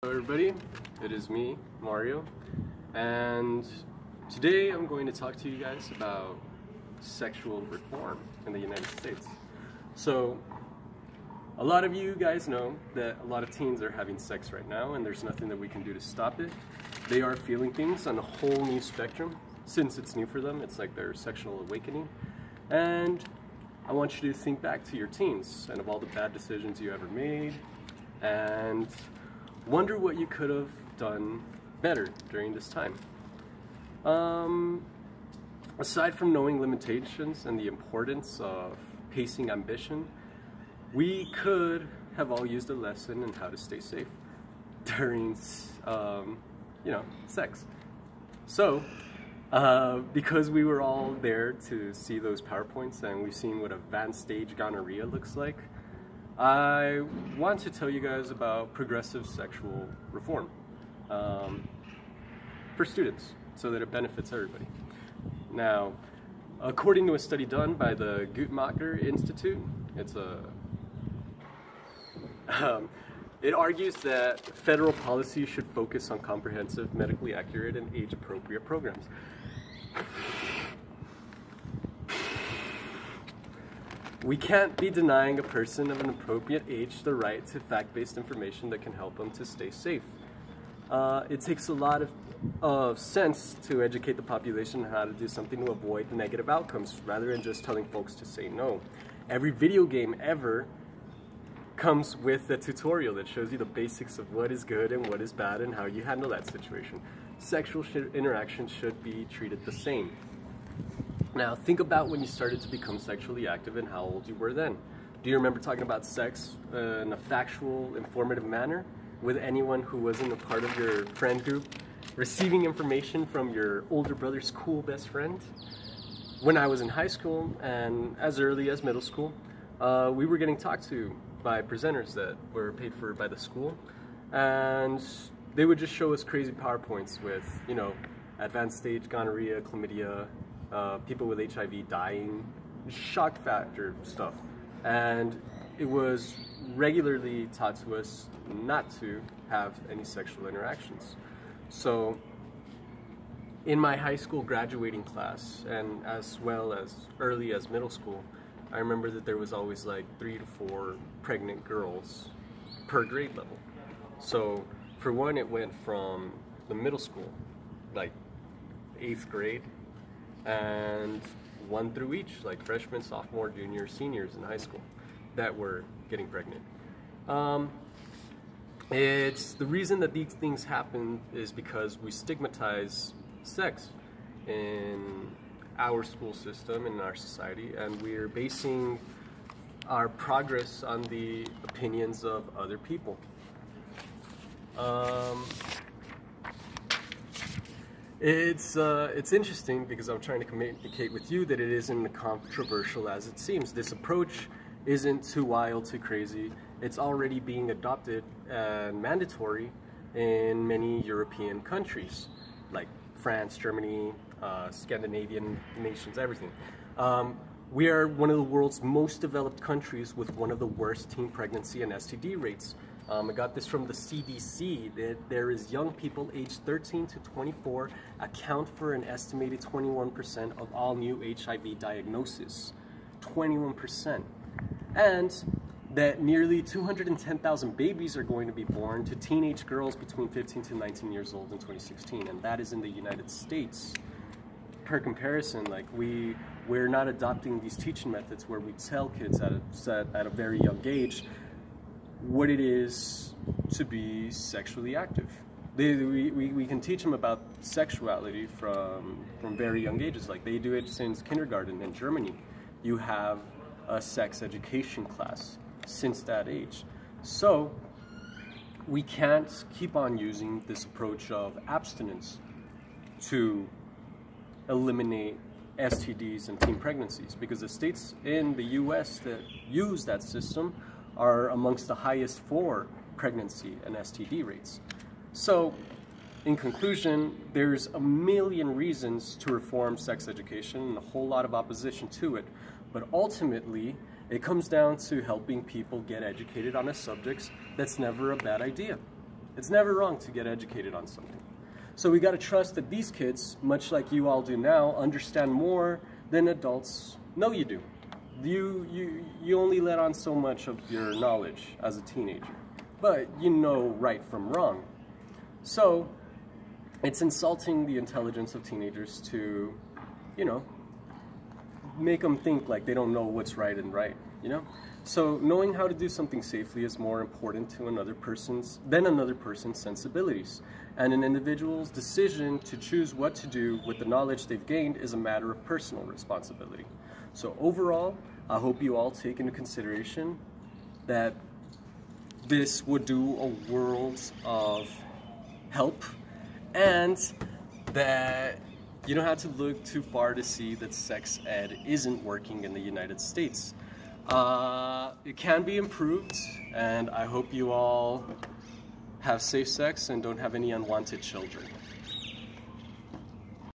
Hello everybody, it is me, Mario, and today I'm going to talk to you guys about sexual reform in the United States. So, a lot of you guys know that a lot of teens are having sex right now and there's nothing that we can do to stop it. They are feeling things on a whole new spectrum. Since it's new for them, it's like their sexual awakening. And I want you to think back to your teens and of all the bad decisions you ever made and wonder what you could have done better during this time. Aside from knowing limitations and the importance of pacing ambition, we could have all used a lesson in how to stay safe during, sex. So, because we were all there to see those PowerPoints and we've seen what advanced stage gonorrhea looks like, I want to tell you guys about progressive sexual reform for students so that it benefits everybody. Now, according to a study done by the Guttmacher Institute, it argues that federal policy should focus on comprehensive, medically accurate, and age-appropriate programs. We can't be denying a person of an appropriate age the right to fact-based information that can help them to stay safe. It takes a lot of sense to educate the population on how to do something to avoid the negative outcomes, rather than just telling folks to say no. Every video game ever comes with a tutorial that shows you the basics of what is good and what is bad and how you handle that situation. Sexual interactions should be treated the same. Now, think about when you started to become sexually active and how old you were then. Do you remember talking about sex in a factual, informative manner with anyone who wasn't a part of your friend group, receiving information from your older brother's cool best friend? When I was in high school and as early as middle school, we were getting talked to by presenters that were paid for by the school, and they would just show us crazy PowerPoints with, advanced stage gonorrhea, chlamydia, people with HIV dying, shock factor stuff. And it was regularly taught to us not to have any sexual interactions. So in my high school graduating class, and as well as early as middle school, I remember that there was always like 3 to 4 pregnant girls per grade level. So for one, it went from the middle school, like 8th grade, and 1 through each, like freshmen, sophomore, junior, seniors in high school that were getting pregnant. It's the reason that these things happen is because we stigmatize sex in our school system and in our society, and we're basing our progress on the opinions of other people. It's interesting because I'm trying to communicate with you that it isn't as controversial as it seems. This approach isn't too wild, too crazy. It's already being adopted and mandatory in many European countries, like France, Germany, Scandinavian nations, everything. We are one of the world's most developed countries with one of the worst teen pregnancy and STD rates. I got this from the CDC, that there is young people aged 13 to 24 account for an estimated 21% of all new HIV diagnoses. 21%. And that nearly 210,000 babies are going to be born to teenage girls between 15 to 19 years old in 2016, and that is in the United States. Per comparison, like we're not adopting these teaching methods where we tell kids at a very young age what it is to be sexually active. We can teach them about sexuality from very young ages. Like they do it since kindergarten. In Germany, you have a sex education class since that age. So we can't keep on using this approach of abstinence to eliminate STDs and teen pregnancies, because the states in the US that use that system are amongst the highest for pregnancy and STD rates. So, in conclusion, there's a million reasons to reform sex education and a whole lot of opposition to it, but ultimately, it comes down to helping people get educated on a subject that's never a bad idea. It's never wrong to get educated on something. So we got to trust that these kids, much like you all do now, understand more than adults know you do. You only let on so much of your knowledge as a teenager, but you know right from wrong. So it's insulting the intelligence of teenagers to, you know, make them think like they don't know what's right and right, you know? So knowing how to do something safely is more important to another person's sensibilities. And an individual's decision to choose what to do with the knowledge they've gained is a matter of personal responsibility. So overall, I hope you all take into consideration that this would do a world of help, and that you don't have to look too far to see that sex ed isn't working in the United States. It can be improved, and I hope you all have safe sex and don't have any unwanted children.